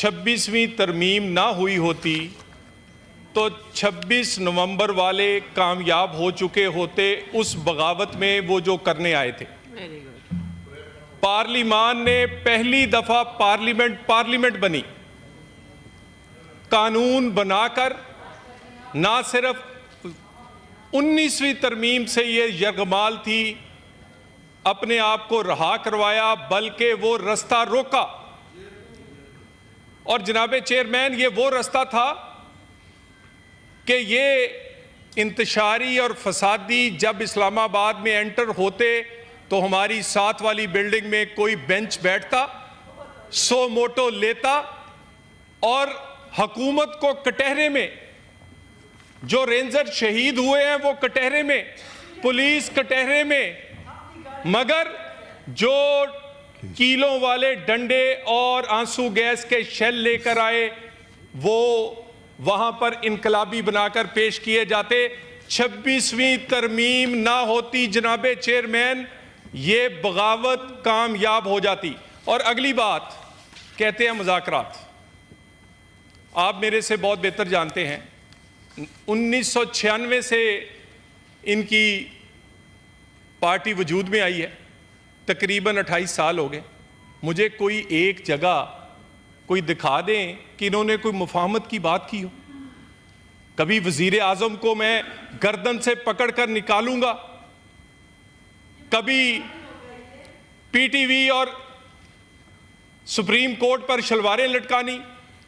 26वीं तरमीम ना हुई होती तो 26 नवंबर वाले कामयाब हो चुके होते उस बगावत में वो जो करने आए थे। पार्लिमान ने पहली दफा पार्लियामेंट बनी, कानून बनाकर ना सिर्फ 19वीं तरमीम से ये यरगमाल थी अपने आप को रहा करवाया, बल्कि वो रास्ता रोका। और जनाबे चेयरमैन, ये वो रास्ता था कि ये इंतशारी और फसादी जब इस्लामाबाद में एंटर होते तो हमारी साथ वाली बिल्डिंग में कोई बेंच बैठता, 100 मोटो लेता और हुकूमत को कटहरे में, जो रेंजर शहीद हुए हैं वो कटहरे में, पुलिस कटहरे में, मगर जो कीलों वाले डंडे और आंसू गैस के शेल लेकर आए वो वहां पर इनकलाबी बनाकर पेश किए जाते। 26वीं तरमीम ना होती जनाबे चेयरमैन, ये बगावत कामयाब हो जाती। और अगली बात, कहते हैं मुज़ाकरात, आप मेरे से बहुत बेहतर जानते हैं 1996 से इनकी पार्टी वजूद में आई है, तकरीबन 28 साल हो गए। मुझे कोई एक जगह कोई दिखा दें कि इन्होंने कोई मुफाहमत की बात की हो। कभी वजीर आजम को मैं गर्दन से पकड़कर निकालूंगा, कभी पीटीवी और सुप्रीम कोर्ट पर शलवारें लटकानी,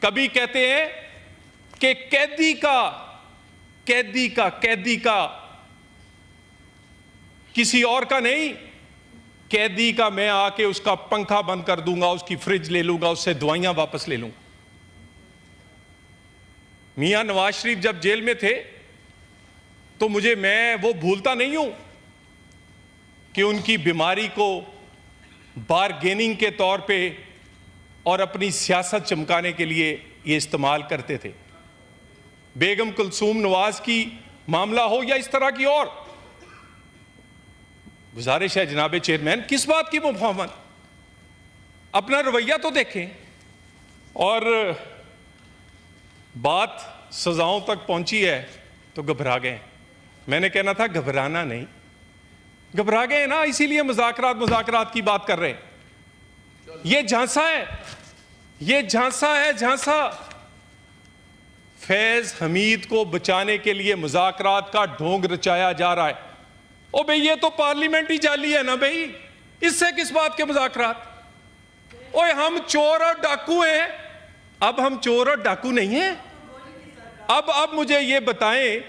कभी कहते हैं कि कैदी का किसी और का नहीं, कैदी का मैं आके उसका पंखा बंद कर दूंगा, उसकी फ्रिज ले लूंगा, उससे दवाइयां वापस ले लूंगा। मियां नवाज शरीफ जब जेल में थे तो मैं वो भूलता नहीं हूं कि उनकी बीमारी को बारगेनिंग के तौर पे और अपनी सियासत चमकाने के लिए ये इस्तेमाल करते थे। बेगम कुलसूम नवाज की मामला हो या इस तरह की और, गुजारिश है जनाबे चेयरमैन, किस बात की मुफाहमत, अपना रवैया तो देखें। और बात सजाओं तक पहुंची है तो घबरा गए। मैंने कहना था घबराना नहीं, घबरा गए ना, इसीलिए मुज़ाकरात की बात कर रहे हैं। ये झांसा है, झांसा। फैज हमीद को बचाने के लिए मुज़ाकरात का ढोंग रचाया जा रहा है। ओ भाई, ये तो पार्लियामेंट ही जाली है ना भाई, इससे किस बात के मुज़ाकरात? ओए, हम चोर और डाकू हैं, अब हम चोर और डाकू नहीं हैं। अब मुझे ये बताएं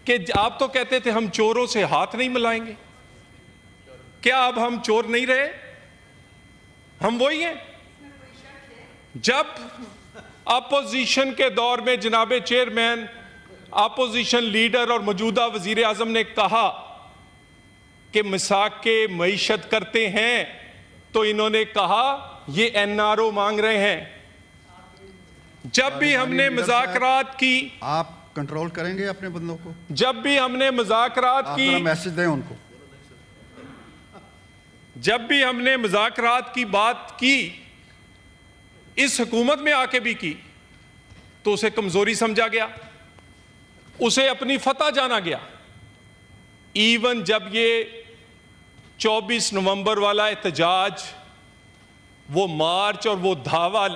कि आप तो कहते थे हम चोरों से हाथ नहीं मिलाएंगे, क्या अब हम चोर नहीं रहे? हम वही हैं। जब अपोजिशन के दौर में जनाबे चेयरमैन, अपोजिशन लीडर और मौजूदा वजीर आजम ने कहा कि मिसाक के मईशत करते हैं, तो इन्होंने कहा ये एनआरओ मांग रहे हैं। जब भी हमने मुज़ाकरात की, आप कंट्रोल करेंगे अपने बंदों को? जब भी हमने मुज़ाकरात की, मैसेज दें उनको। जब भी हमने मुज़ाकरात की बात की, इस हुकूमत में आके भी की, तो उसे कमजोरी समझा गया, उसे अपनी फतह जाना गया। इवन जब ये 24 नवंबर वाला एहतजाज, वो मार्च और वो धावा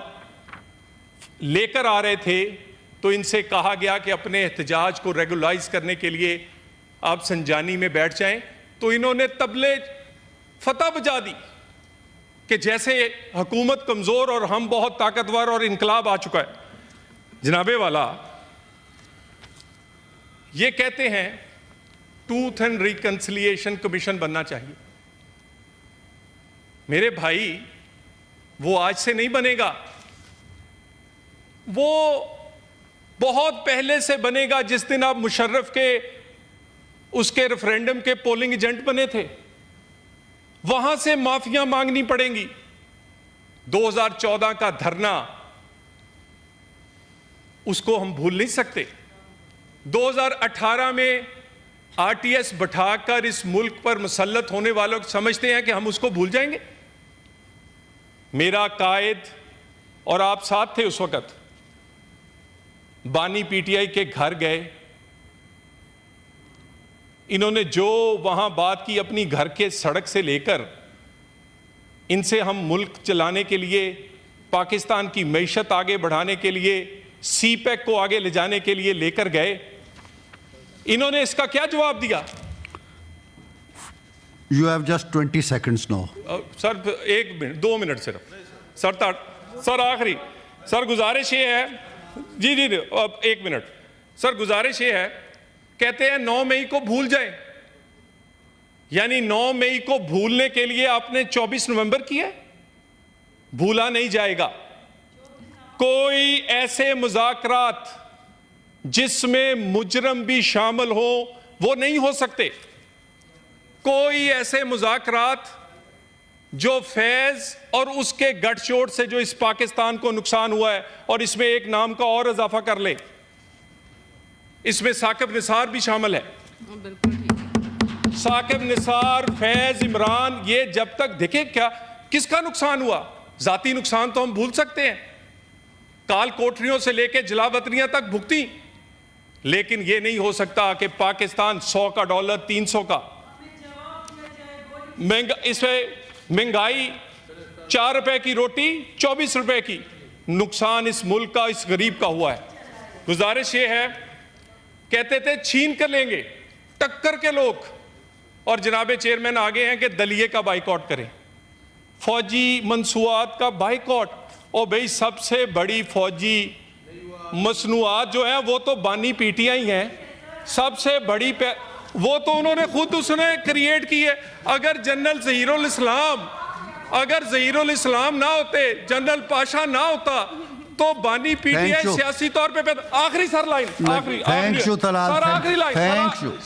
लेकर आ रहे थे, तो इनसे कहा गया कि अपने एहतजाज को रेगुलाइज करने के लिए आप संजानी में बैठ जाएं। तो इन्होंने तबले फतह बजा दी कि जैसे हुकूमत कमजोर और हम बहुत ताकतवर और इनकलाब आ चुका है। जनाबे वाला ये कहते हैं ट्रूथ एंड रिकंसिलिएशन कमीशन बनना चाहिए। मेरे भाई, वो आज से नहीं बनेगा, वो बहुत पहले से बनेगा। जिस दिन आप मुशर्रफ के उसके रेफरेंडम के पोलिंग एजेंट बने थे, वहां से माफिया मांगनी पड़ेंगी। 2014 का धरना, उसको हम भूल नहीं सकते। 2018 में आरटीएस बैठाकर इस मुल्क पर मुसल्लत होने वालों को समझते हैं कि हम उसको भूल जाएंगे। मेरा कायद और आप साथ थे उस वक्त, बानी पीटीआई के घर गए, इन्होंने जो वहां बात की अपनी घर के सड़क से लेकर, इनसे हम मुल्क चलाने के लिए, पाकिस्तान की मईशत आगे बढ़ाने के लिए, सीपैक को आगे ले जाने के लिए लेकर गए, इन्होंने इसका क्या जवाब दिया? You have just 20 seconds now. Sir 1 minute 2 minute सिर्फ सर आखिरी सर गुजारिश ये है, जी अब 1 मिनट सर, गुजारिश ये है, कहते हैं 9 मई को भूल जाए, यानी 9 मई को भूलने के लिए आपने 24 नवंबर किया, भूला नहीं जाएगा। कोई ऐसे मुज़ाकरात जिसमें मुजरम भी शामिल हो वो नहीं हो सकते। कोई ऐसे मुज़ाकरात जो फैज़ और उसके गठजोड़ से जो इस पाकिस्तान को नुकसान हुआ है, और इसमें एक नाम का और इजाफा कर ले, इसमें साकिब निसार भी शामिल है। साकिब निसार, फैज, इमरान, ये जब तक देखे क्या किसका नुकसान हुआ, जाती नुकसान तो हम भूल सकते हैं, काल कोठरियों से लेके जलावतनियां तक भुगती, लेकिन ये नहीं हो सकता कि पाकिस्तान 100 का डॉलर 300 का इसमें महंगाई, 4 रुपए की रोटी 24 रुपए की, नुकसान इस मुल्क का, इस गरीब का हुआ है। गुजारिश ये है, कहते थे छीन कर लेंगे, टक्कर के लोग, और जनाबे चेयरमैन आगे हैं कि दलिये का बाइकआउट करें, फौजी मंसूआत का बाइकआउट। और भाई सबसे बड़ी फौजी मसनूआत जो है वो तो बानी पीटीआई हैं, सबसे बड़ी वो तो उन्होंने खुद उसने क्रिएट की है। अगर जनरल ज़हीरुल इस्लाम ना होते, जनरल पाशा ना होता, तो बानी पीटीआई सियासी तौर पे आखिरी सर लाइन, आखिरी लाइन